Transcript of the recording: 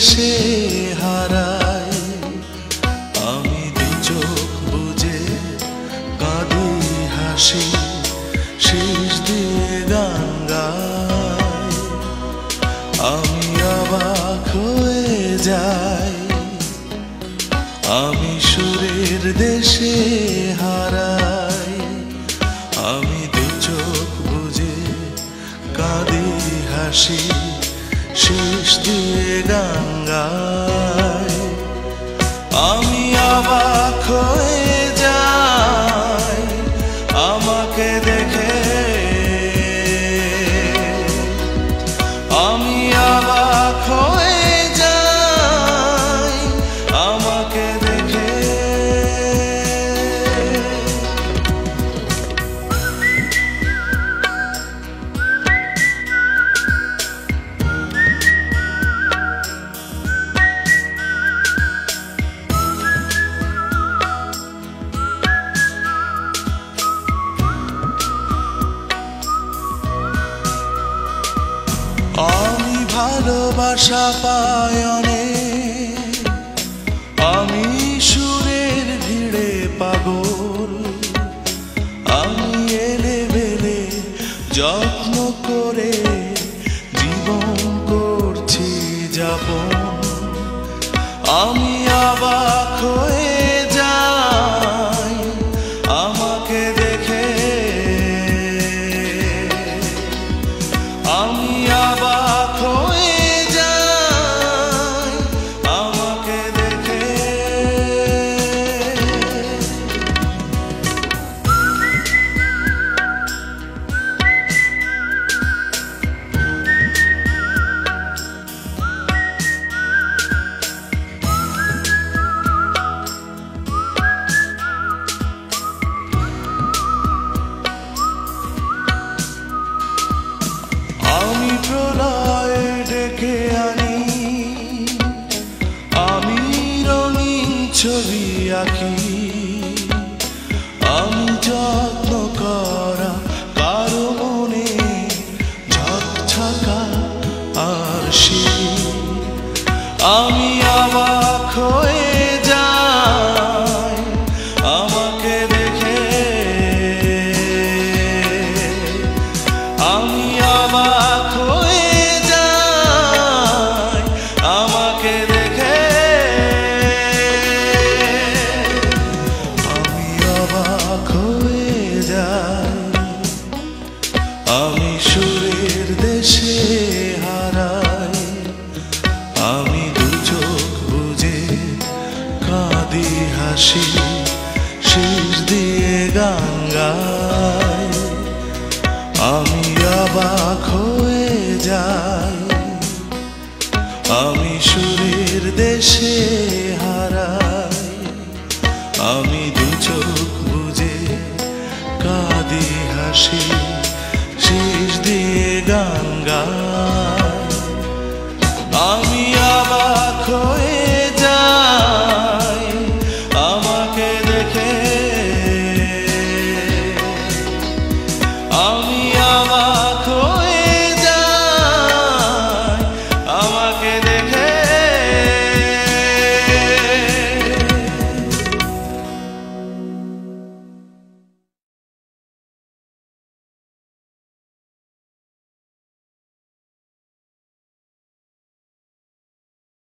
দেশে হারাই। আমি দু চোখ বুজে কাঁদি হাসি, শেষ দিয়ে গান গাই। আমি অবাক হয়ে যাই, আমি সুরের দেশে হারাই। আমি দু চোখ বুজে কাঁদি হাসি, শেষ দিয়ে গান গাই। আমি অবাক হয়ে যাই আমাকে দেখে, আমি অবাক হয়ে যাই আমাকে দেখে। আমি ভালোবাসা পাই অনেক, আমি সুরের ভিড়ে পাগল। আমি এলেবেলে যত্ন করে জীবন করছি যাপন। আমি অবাক হয়ে যাই আমাকে দেখে, আমি অবাক হয়ে যাই আমাকে দেখে। আমি প্রলয়ে ডেকে আনি, আমি রঙিন ছবি আঁকি। আমি যত্ন করা কারো মনে ঝকঝকা আসি। আমি অবাক হয়ে যাই আমাকে দেখে, আমি অবাক হয়ে যাই আমাকে দেখে। আমি অবাক হয়ে যাই, আমি সুরের দেশে হারাই। আমি দু চোখ বুজে কাঁদি হাসি, শেষ দিয়ে গান গাই। আমি অবাক হয়ে যাই, আমি সুরের দেশে হারাই। আমি দু চোখ বুজে কাঁদি হাসি, শেষ দিয়ে গান গাই।